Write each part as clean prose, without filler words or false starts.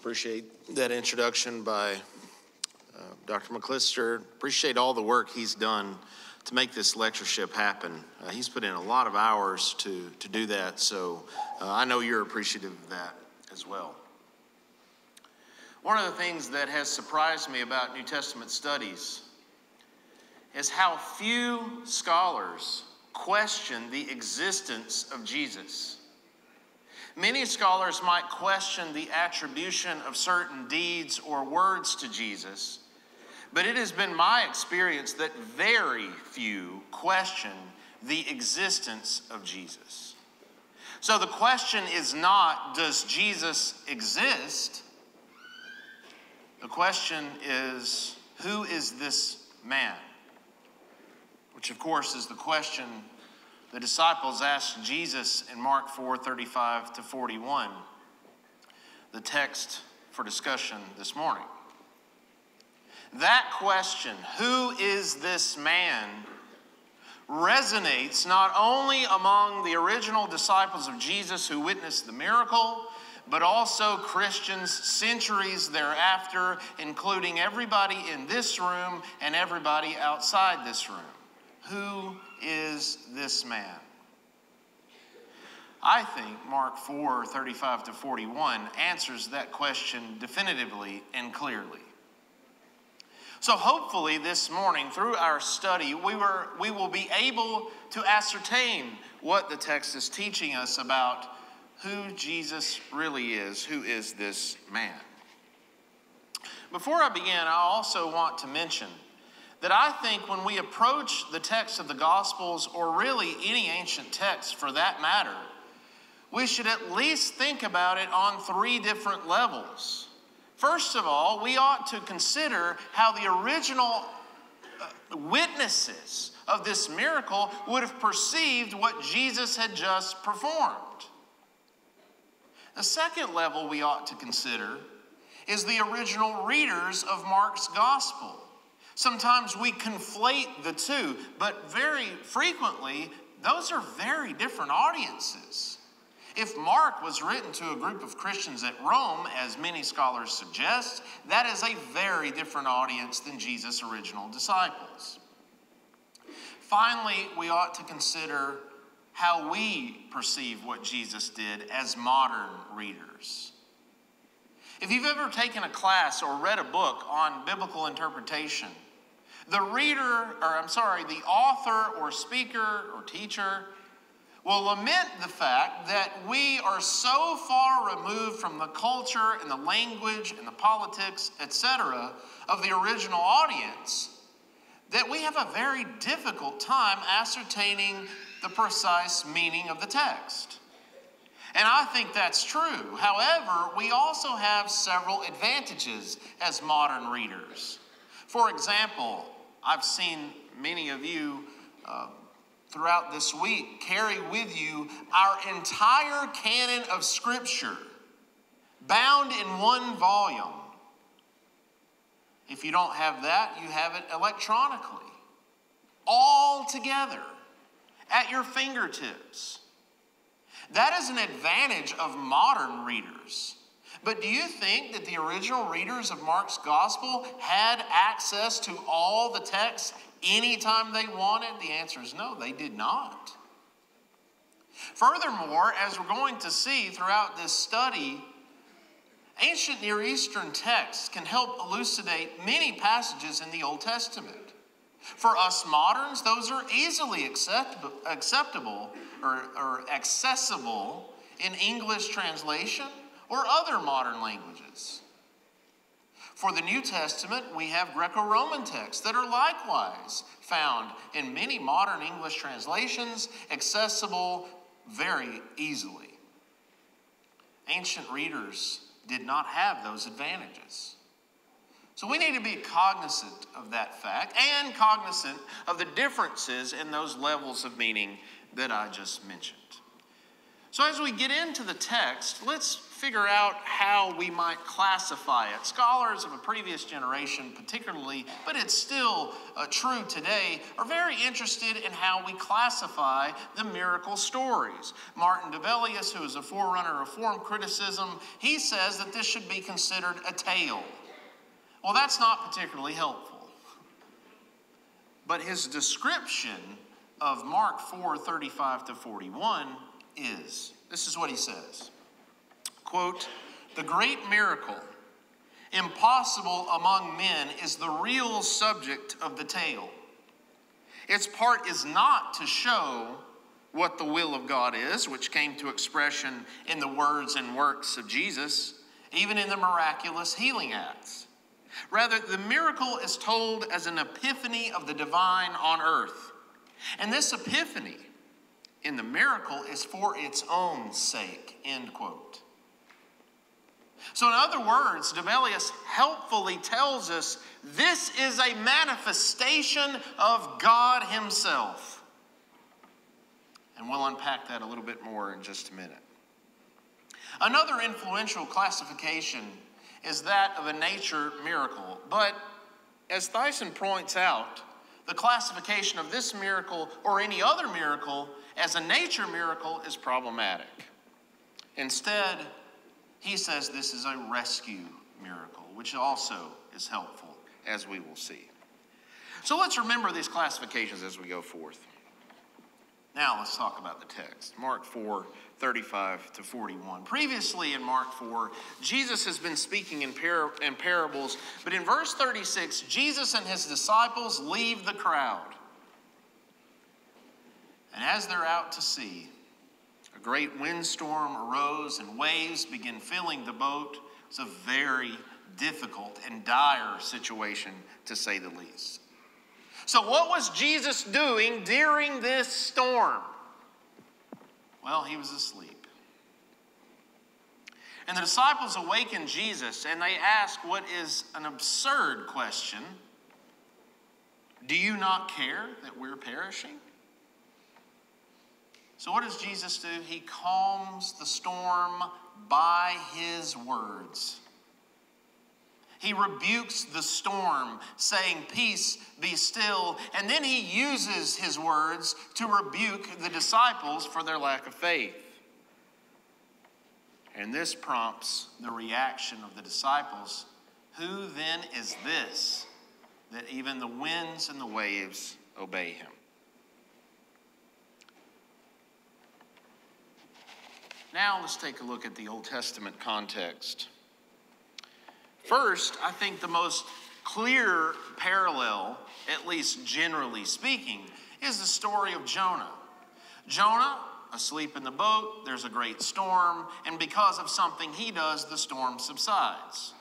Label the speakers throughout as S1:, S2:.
S1: Appreciate that introduction by Dr. McClister. Appreciate all the work he's done to make this lectureship happen. He's put in a lot of hours to do that, so I know you're appreciative of that as well. One of the things that has surprised me about New Testament studies is how few scholars question the existence of Jesus. Many scholars might question the attribution of certain deeds or words to Jesus, but it has been my experience that very few question the existence of Jesus. So the question is not, does Jesus exist? The question is, who is this man? Which, of course, is the question the disciples asked Jesus in Mark 4:35 to 41, the text for discussion this morning. That question, who is this man, resonates not only among the original disciples of Jesus who witnessed the miracle, but also Christians centuries thereafter, including everybody in this room and everybody outside this room. Who is this man? I think Mark 4:35 to 41 answers that question definitively and clearly. So hopefully this morning through our study, we will be able to ascertain what the text is teaching us about who Jesus really is. Who is this man? Before I begin, I also want to mention that I think when we approach the text of the Gospels, or really any ancient text for that matter, we should at least think about it on three different levels. First of all, we ought to consider how the original witnesses of this miracle would have perceived what Jesus had just performed. The second level we ought to consider is the original readers of Mark's Gospel. Sometimes we conflate the two, but very frequently, those are very different audiences. If Mark was written to a group of Christians at Rome, as many scholars suggest, that is a very different audience than Jesus' original disciples. Finally, we ought to consider how we perceive what Jesus did as modern readers. If you've ever taken a class or read a book on biblical interpretation, the author or speaker or teacher will lament the fact that we are so far removed from the culture and the language and the politics, etc., of the original audience that we have a very difficult time ascertaining the precise meaning of the text. And I think that's true. However, we also have several advantages as modern readers. For example, I've seen many of you throughout this week carry with you our entire canon of Scripture, bound in one volume. If you don't have that, you have it electronically, all together, at your fingertips. That is an advantage of modern readers. But do you think that the original readers of Mark's Gospel had access to all the text anytime they wanted? The answer is no, they did not. Furthermore, as we're going to see throughout this study, ancient Near Eastern texts can help elucidate many passages in the Old Testament. For us moderns, those are easily acceptable or accessible in English translation or other modern languages. For the New Testament, we have Greco-Roman texts that are likewise found in many modern English translations, accessible very easily. Ancient readers did not have those advantages. So we need to be cognizant of that fact and cognizant of the differences in those levels of meaning that I just mentioned. So as we get into the text, let's figure out how we might classify it. Scholars of a previous generation particularly, but it's still true today, are very interested in how we classify the miracle stories. Martin Dilbeck, who is a forerunner of form criticism, he says that this should be considered a tale. Well, that's not particularly helpful. But his description of Mark 4:35-41 is, this is what he says. Quote, "The great miracle, impossible among men, is the real subject of the tale. Its part is not to show what the will of God is, which came to expression in the words and works of Jesus, even in the miraculous healing acts. Rather, the miracle is told as an epiphany of the divine on earth. And this epiphany in the miracle is for its own sake," end quote. So in other words, Dilbeck helpfully tells us this is a manifestation of God himself. And we'll unpack that a little bit more in just a minute. Another influential classification is that of a nature miracle. But as Thyssen points out, the classification of this miracle or any other miracle as a nature miracle is problematic. Instead, he says this is a rescue miracle, which also is helpful, as we will see. So let's remember these classifications as we go forth. Now let's talk about the text. Mark 4:35-41. Previously in Mark 4, Jesus has been speaking in parables, but in verse 36, Jesus and his disciples leave the crowd. And as they're out to sea, a great windstorm arose and waves began filling the boat. It's a very difficult and dire situation, to say the least. So what was Jesus doing during this storm? Well, he was asleep. And the disciples awaken Jesus, and they ask what is an absurd question. Do you not care that we're perishing? So what does Jesus do? He calms the storm by his words. He rebukes the storm, saying, "Peace, be still." And then he uses his words to rebuke the disciples for their lack of faith. And this prompts the reaction of the disciples. Who then is this, that even the winds and the waves obey him? Now let's take a look at the Old Testament context. First, I think the most clear parallel, at least generally speaking, is the story of Jonah. Jonah, asleep in the boat, there's a great storm, and because of something he does, the storm subsides.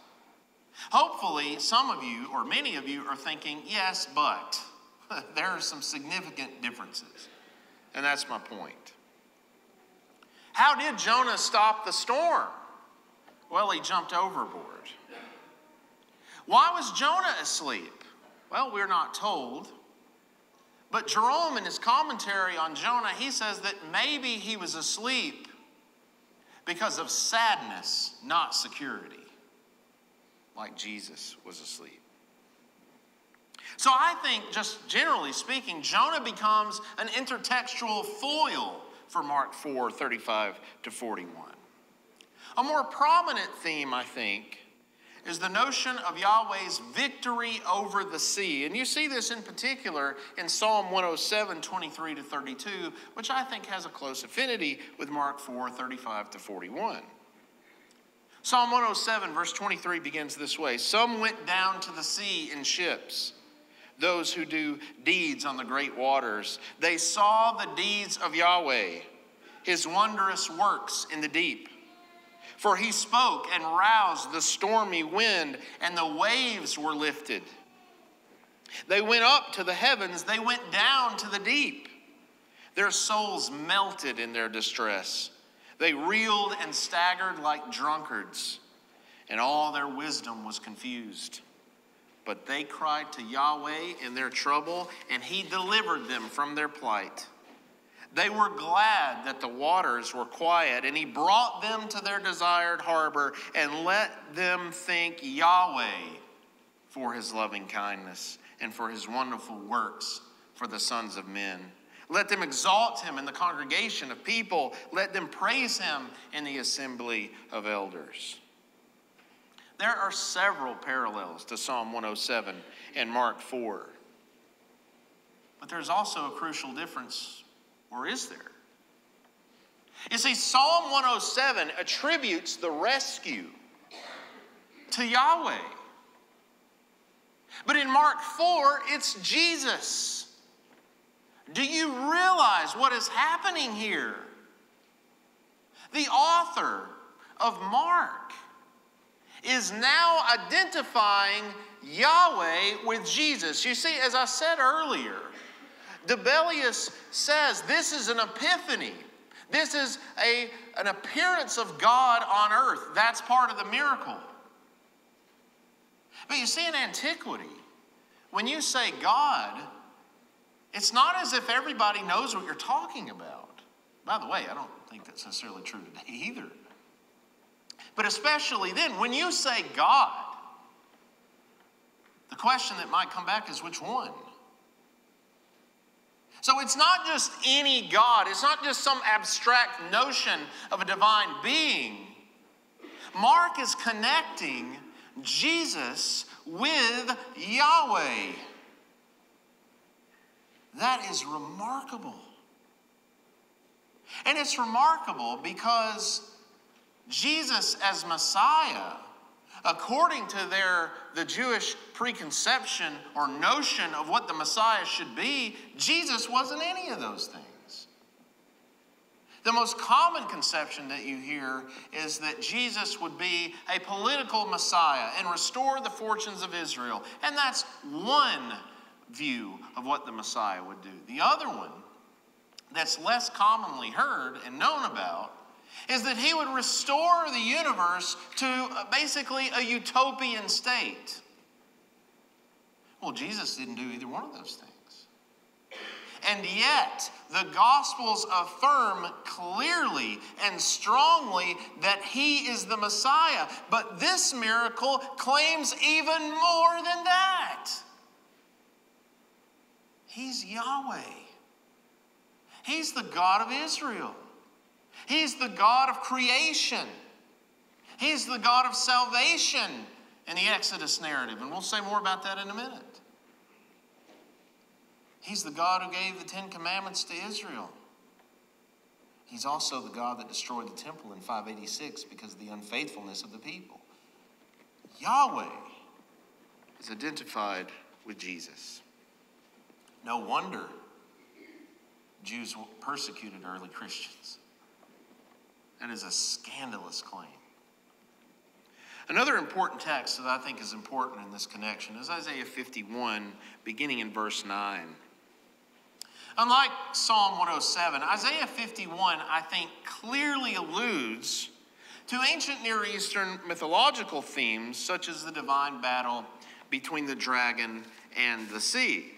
S1: Hopefully, some of you, or many of you, are thinking, yes, but there are some significant differences. And that's my point. How did Jonah stop the storm? Well, he jumped overboard. Why was Jonah asleep? Well, we're not told. But Jerome, in his commentary on Jonah, he says that maybe he was asleep because of sadness, not security, like Jesus was asleep. So I think, just generally speaking, Jonah becomes an intertextual foil for Mark 4:35-41. A more prominent theme, I think, is the notion of Yahweh's victory over the sea. And you see this in particular in Psalm 107, 23-32, which I think has a close affinity with Mark 4:35-41. Psalm 107, verse 23 begins this way. Some went down to the sea in ships, those who do deeds on the great waters. They saw the deeds of Yahweh, his wondrous works in the deep. For he spoke and roused the stormy wind, and the waves were lifted. They went up to the heavens, they went down to the deep. Their souls melted in their distress. They reeled and staggered like drunkards, and all their wisdom was confused. But they cried to Yahweh in their trouble, and he delivered them from their plight. They were glad that the waters were quiet, and he brought them to their desired harbor and let them thank Yahweh for his loving kindness and for his wonderful works for the sons of men. Let them exalt him in the congregation of people. Let them praise him in the assembly of elders. There are several parallels to Psalm 107 and Mark 4. But there's also a crucial difference, or is there? You see, Psalm 107 attributes the rescue to Yahweh. But in Mark 4, it's Jesus. Do you realize what is happening here? The author of Mark is now identifying Yahweh with Jesus. You see, as I said earlier, Dilbeck says this is an epiphany. This is an appearance of God on earth. That's part of the miracle. But you see, in antiquity, when you say God, it's not as if everybody knows what you're talking about. By the way, I don't think that's necessarily true today either. But especially then, when you say God, the question that might come back is which one? So it's not just any God. It's not just some abstract notion of a divine being. Mark is connecting Jesus with Yahweh. That is remarkable. And it's remarkable because Jesus as Messiah, according to the Jewish preconception or notion of what the Messiah should be, Jesus wasn't any of those things. The most common conception that you hear is that Jesus would be a political Messiah and restore the fortunes of Israel. And that's one view of what the Messiah would do. The other one, that's less commonly heard and known about, is that he would restore the universe to basically a utopian state. Well, Jesus didn't do either one of those things. And yet, the Gospels affirm clearly and strongly that he is the Messiah. But this miracle claims even more than that. He's Yahweh. He's the God of Israel. He's the God of creation. He's the God of salvation in the Exodus narrative. And we'll say more about that in a minute. He's the God who gave the 10 Commandments to Israel. He's also the God that destroyed the temple in 586 because of the unfaithfulness of the people. Yahweh is identified with Jesus. No wonder Jews persecuted early Christians. That is a scandalous claim. Another important text that I think is important in this connection is Isaiah 51, beginning in verse 9. Unlike Psalm 107, Isaiah 51, I think, clearly alludes to ancient Near Eastern mythological themes, such as the divine battle between the dragon and the sea.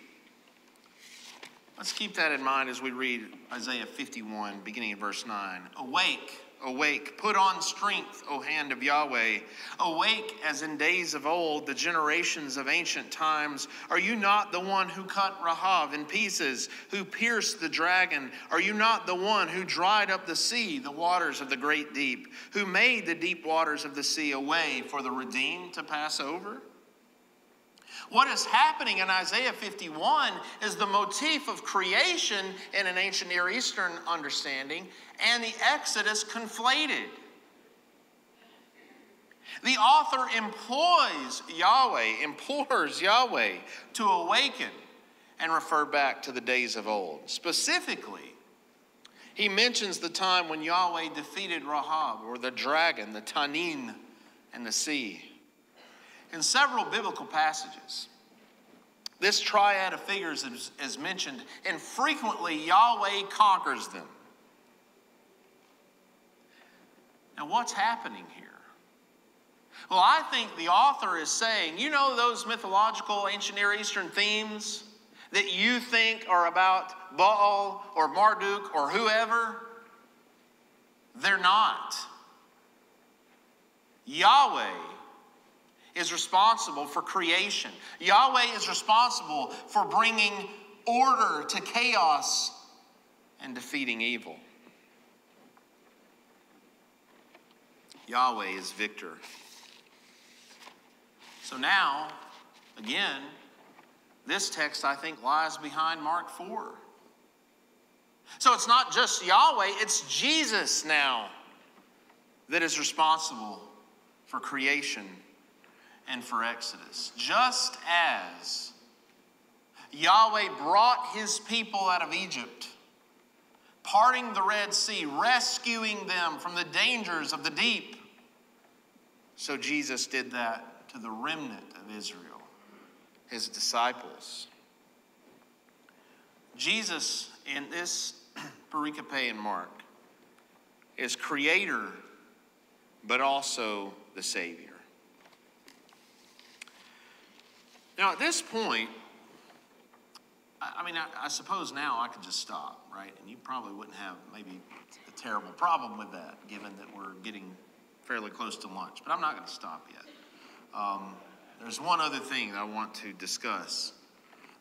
S1: Let's keep that in mind as we read Isaiah 51, beginning in verse 9. Awake, awake, put on strength, O hand of Yahweh. Awake as in days of old, the generations of ancient times. Are you not the one who cut Rahab in pieces, who pierced the dragon? Are you not the one who dried up the sea, the waters of the great deep, who made the deep waters of the sea a way for the redeemed to pass over? What is happening in Isaiah 51 is the motif of creation in an ancient Near Eastern understanding and the Exodus conflated. The author implores Yahweh to awaken and refer back to the days of old. Specifically, he mentions the time when Yahweh defeated Rahab, or the dragon, the Tanin, and the sea. In several biblical passages, this triad of figures is mentioned, and frequently Yahweh conquers them. Now, what's happening here? Well, I think the author is saying, you know those mythological ancient Near Eastern themes? that you think are about Baal or Marduk or whoever, they're not. Yahweh is responsible for creation. Yahweh is responsible for bringing order to chaos and defeating evil. Yahweh is victor. So now, again, this text, I think, lies behind Mark 4. So it's not just Yahweh, it's Jesus now that is responsible for creation and for Exodus. Just as Yahweh brought his people out of Egypt, parting the Red Sea, rescuing them from the dangers of the deep, so Jesus did that to the remnant of Israel, his disciples. Jesus, in this pericope in Mark, is creator, but also the Savior. Now, at this point, I suppose now I could just stop, right? And you probably wouldn't have maybe a terrible problem with that, given that we're getting fairly close to lunch. But I'm not going to stop yet. There's one other thing I want to discuss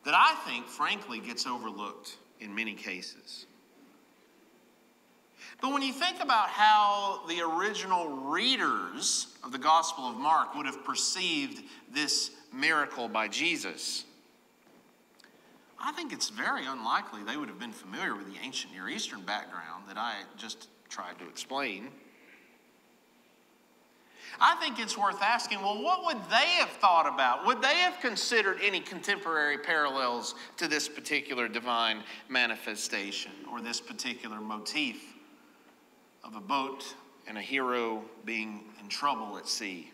S1: that I think, frankly, gets overlooked in many cases. But when you think about how the original readers of the Gospel of Mark would have perceived this miracle by Jesus, I think it's very unlikely they would have been familiar with the ancient Near Eastern background that I just tried to explain. I think it's worth asking, well, what would they have thought about? Would they have considered any contemporary parallels to this particular divine manifestation or this particular motif of a boat and a hero being in trouble at sea?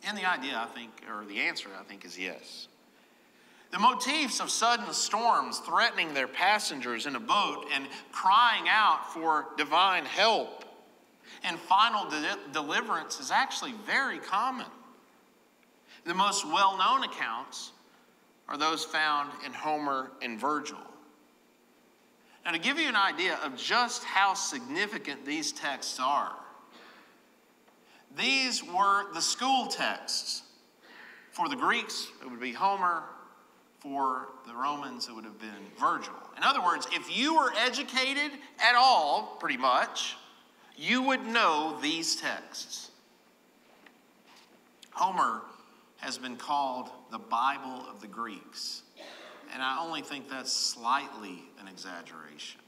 S1: And the answer, I think, is yes. The motifs of sudden storms threatening their passengers in a boat and crying out for divine help and final deliverance is actually very common. The most well-known accounts are those found in Homer and Virgil. Now, to give you an idea of just how significant these texts are, these were the school texts. For the Greeks, it would be Homer. For the Romans, it would have been Virgil. In other words, if you were educated at all, pretty much, you would know these texts. Homer has been called the Bible of the Greeks. And I only think that's slightly an exaggeration.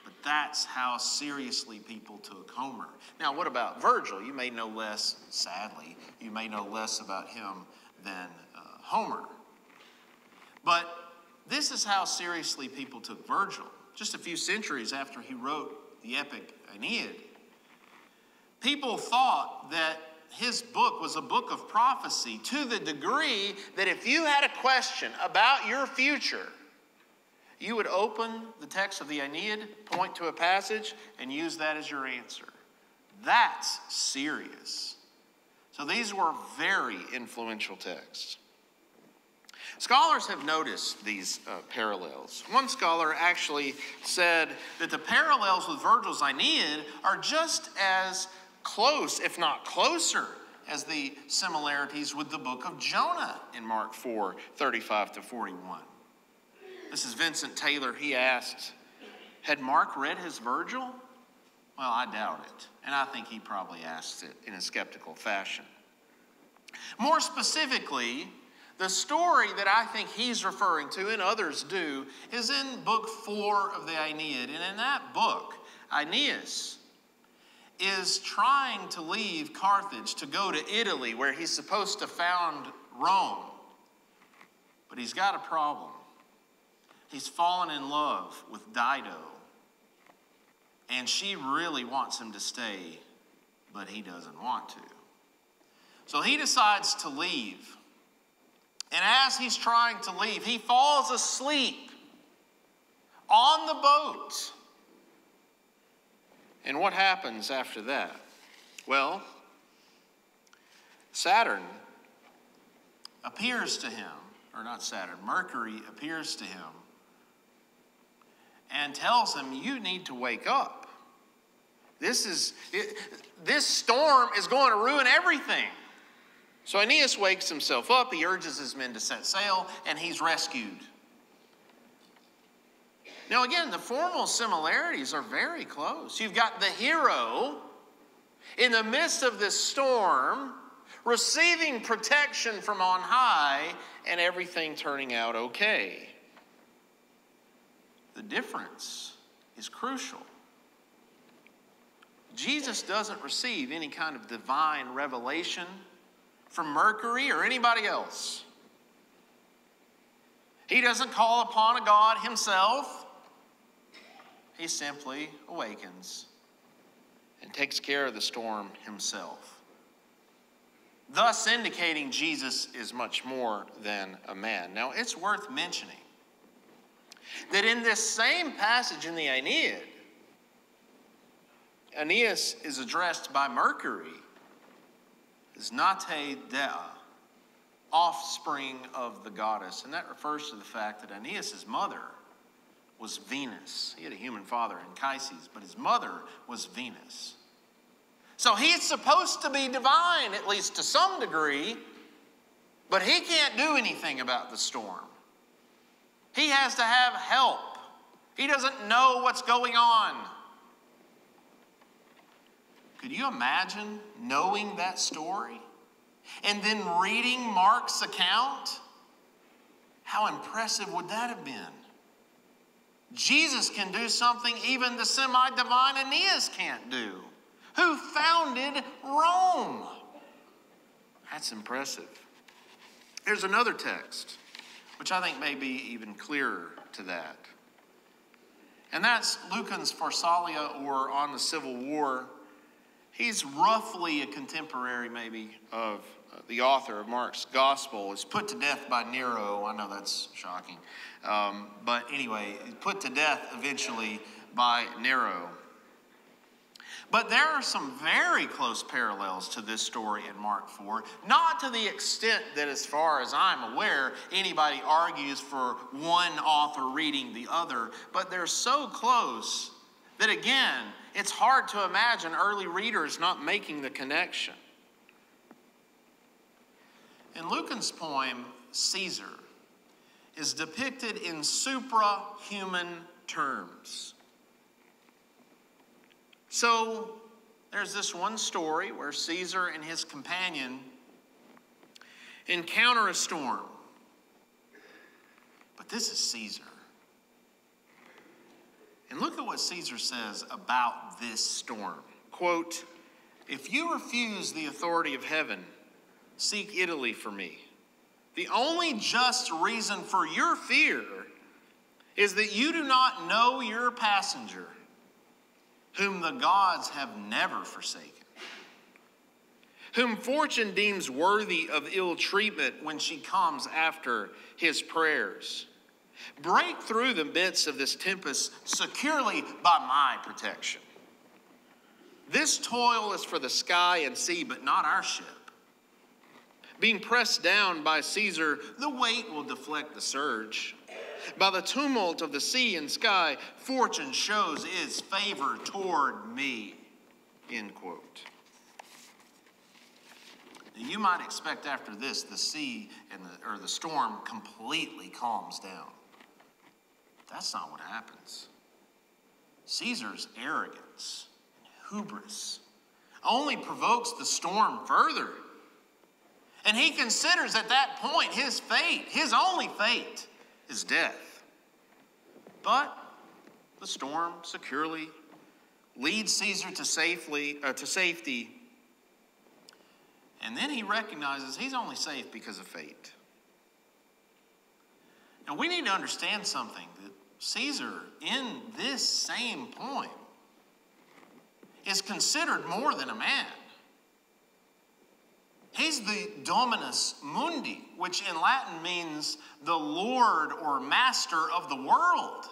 S1: But that's how seriously people took Homer. Now, what about Virgil? You may know less, sadly, you may know less about him than Homer. But this is how seriously people took Virgil. Just a few centuries after he wrote the epic Aeneid, people thought that his book was a book of prophecy to the degree that if you had a question about your future, you would open the text of the Aeneid, point to a passage, and use that as your answer. That's serious. So these were very influential texts. Scholars have noticed these parallels. One scholar actually said that the parallels with Virgil's Aeneid are just as close, if not closer, as the similarities with the book of Jonah in Mark 4, 35 to 41. This is Vincent Taylor. He asked, had Mark read his Virgil? Well, I doubt it. And I think he probably asked it in a skeptical fashion. More specifically, the story that I think he's referring to, and others do, is in book 4 of the Aeneid. And in that book, Aeneas is trying to leave Carthage to go to Italy, where he's supposed to found Rome. But he's got a problem. He's fallen in love with Dido. And she really wants him to stay, but he doesn't want to. So he decides to leave. And as he's trying to leave, he falls asleep on the boat. And what happens after that? Well, Saturn appears to him Mercury appears to him and tells him, you need to wake up. This storm is going to ruin everything. So Aeneas wakes himself up, he urges his men to set sail, and he's rescued. Now again, the formal similarities are very close. You've got the hero in the midst of this storm, receiving protection from on high, and everything turning out okay. The difference is crucial. Jesus doesn't receive any kind of divine revelation from Mercury or anybody else. He doesn't call upon a God himself. He simply awakens and takes care of the storm himself, thus indicating Jesus is much more than a man. Now, it's worth mentioning that in this same passage in the Aeneid, Aeneas is addressed by Mercury as Nate Dea, offspring of the goddess. And that refers to the fact that Aeneas' mother was Venus. He had a human father, Anchises, but his mother was Venus. So he's supposed to be divine, at least to some degree, but he can't do anything about the storm. He has to have help. He doesn't know what's going on. Could you imagine knowing that story and then reading Mark's account? How impressive would that have been? Jesus can do something even the semi-divine Aeneas can't do, who founded Rome. That's impressive. Here's another text, which I think may be even clearer to that. And that's Lucan's Pharsalia, or On the Civil War. He's roughly a contemporary, maybe, of the author of Mark's Gospel. Is put to death by Nero. I know that's shocking. But anyway, put to death eventually by Nero. But there are some very close parallels to this story in Mark 4, not to the extent that, as far as I'm aware, anybody argues for one author reading the other, but they're so close that, again, it's hard to imagine early readers not making the connection. In Lucan's poem, Caesar is depicted in suprahuman terms. So there's this one story where Caesar and his companion encounter a storm. But this is Caesar. And look at what Caesar says about this storm. Quote, "If you refuse the authority of heaven, seek Italy for me. The only just reason for your fear is that you do not know your passenger, whom the gods have never forsaken, whom fortune deems worthy of ill treatment when she comes after his prayers. Break through the midst of this tempest securely by my protection. This toil is for the sky and sea, but not our ship. Being pressed down by Caesar, the weight will deflect the surge. By the tumult of the sea and sky, fortune shows its favor toward me." End quote. Now, you might expect after this, the sea and the storm completely calms down. That's not what happens. Caesar's arrogance and hubris only provokes the storm further. And he considers at that point his fate, his only fate, is death. But the storm securely leads Caesar to safety. And then he recognizes he's only safe because of fate. Now we need to understand something, that Caesar, in this same point, is considered more than a man. He's the dominus mundi, which in Latin means the lord or master of the world.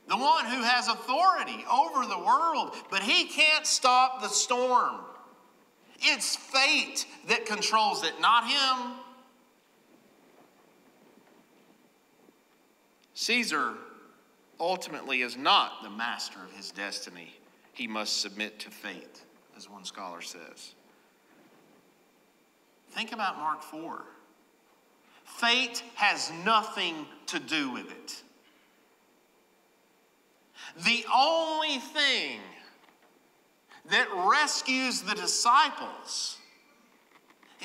S1: The one who has authority over the world, but he can't stop the storm. It's fate that controls it, not him. Caesar ultimately is not the master of his destiny. He must submit to fate, as one scholar says. Think about Mark 4. Fate has nothing to do with it. The only thing that rescues the disciples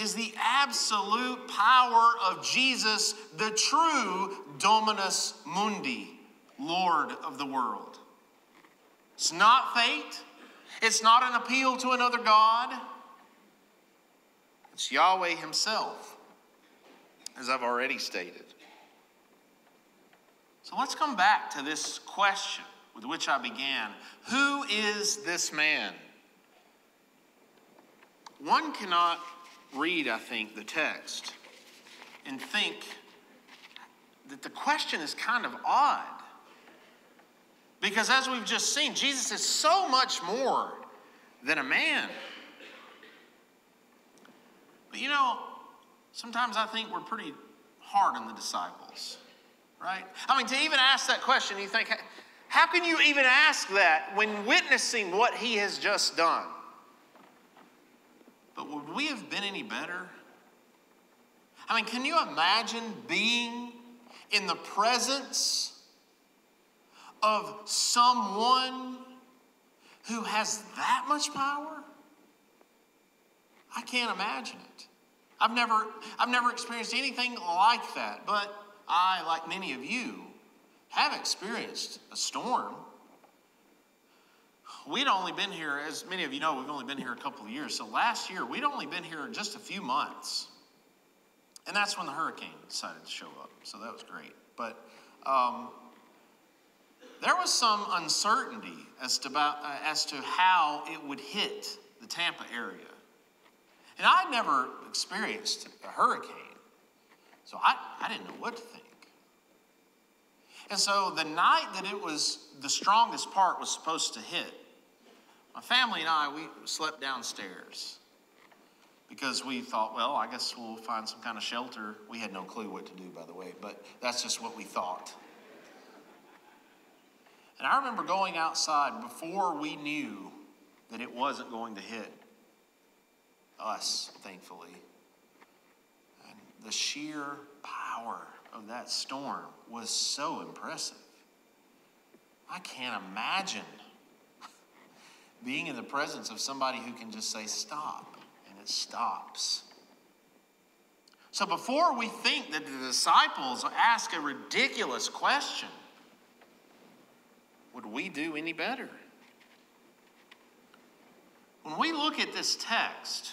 S1: is the absolute power of Jesus, the true Dominus Mundi, Lord of the world. It's not fate. It's not an appeal to another God. It's Yahweh himself, as I've already stated. So let's come back to this question with which I began. Who is this man? One cannot read, I think, the text and think that the question is kind of odd. Because as we've just seen, Jesus is so much more than a man. But you know, sometimes I think we're pretty hard on the disciples, right? I mean, to even ask that question, you think, how can you even ask that when witnessing what he has just done? But would we have been any better? I mean, can you imagine being in the presence of someone who has that much power? I can't imagine it. I've never experienced anything like that, but I, like many of you, have experienced a storm. We'd only been here, as many of you know, we've only been here a couple of years. So last year, we'd only been here just a few months. And that's when the hurricane decided to show up. So that was great. But there was some uncertainty as to how it would hit the Tampa area. And I'd never experienced a hurricane. So I didn't know what to think. And so the night that it was, the strongest part was supposed to hit, my family and I, we slept downstairs because we thought, well, I guess we'll find some kind of shelter. We had no clue what to do, by the way, but that's just what we thought. And I remember going outside before we knew that it wasn't going to hit us, thankfully. And the sheer power of that storm was so impressive. I can't imagine being in the presence of somebody who can just say stop, and it stops. So before we think that the disciples ask a ridiculous question, would we do any better? When we look at this text,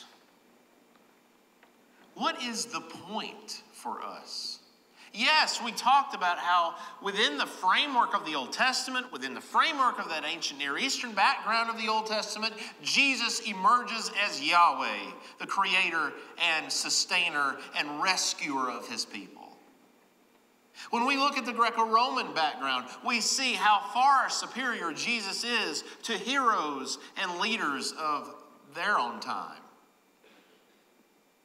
S1: what is the point for us? Yes, we talked about how within the framework of the Old Testament, within the framework of that ancient Near Eastern background of the Old Testament, Jesus emerges as Yahweh, the creator and sustainer and rescuer of his people. When we look at the Greco-Roman background, we see how far superior Jesus is to heroes and leaders of their own time.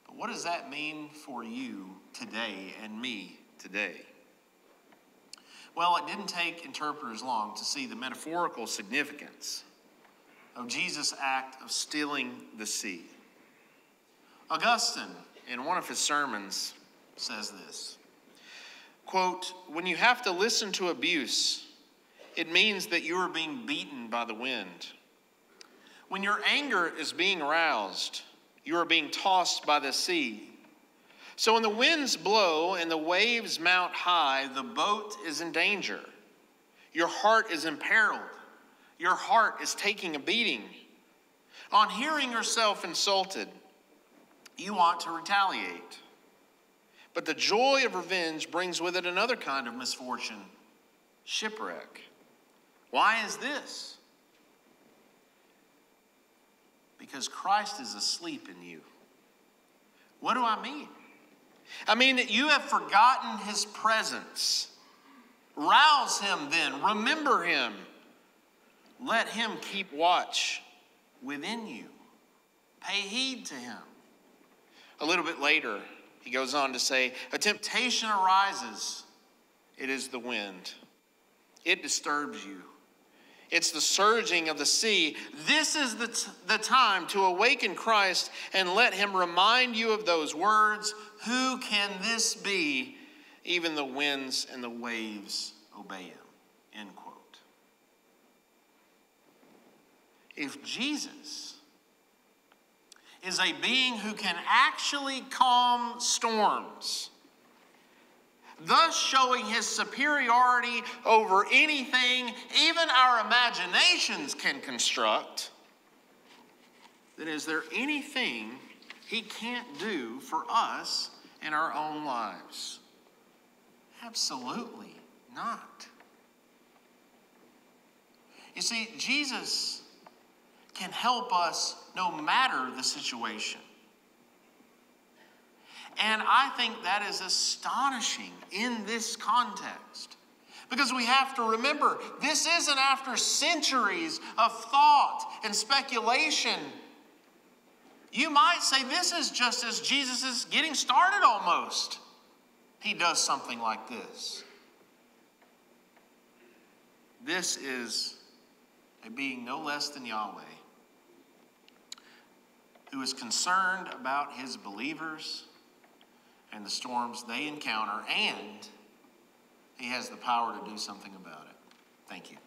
S1: But what does that mean for you today and me today? Well, it didn't take interpreters long to see the metaphorical significance of Jesus' act of stilling the sea. Augustine, in one of his sermons, says this, quote, "When you have to listen to abuse, it means that you are being beaten by the wind. When your anger is being aroused, you are being tossed by the sea. So when the winds blow and the waves mount high, the boat is in danger. Your heart is imperiled. Your heart is taking a beating. On hearing yourself insulted, you want to retaliate. But the joy of revenge brings with it another kind of misfortune, shipwreck. Why is this? Because Christ is asleep in you. What do I mean? I mean that you have forgotten his presence. Rouse him then. Remember him. Let him keep watch within you. Pay heed to him. A little bit later, he goes on to say, a temptation arises It is the wind. It disturbs you. It's the surging of the sea. This is the time to awaken Christ and let him remind you of those words. Who can this be? Even the winds and the waves obey him. End quote. If Jesus is a being who can actually calm storms, thus showing his superiority over anything even our imaginations can construct, then is there anything he can't do for us in our own lives? Absolutely not. You see, Jesus can help us no matter the situation. And I think that is astonishing in this context. Because we have to remember, this isn't after centuries of thought and speculation. You might say this is just as Jesus is getting started almost. He does something like this. This is a being no less than Yahweh, who is concerned about his believers and the storms they encounter, and he has the power to do something about it. Thank you.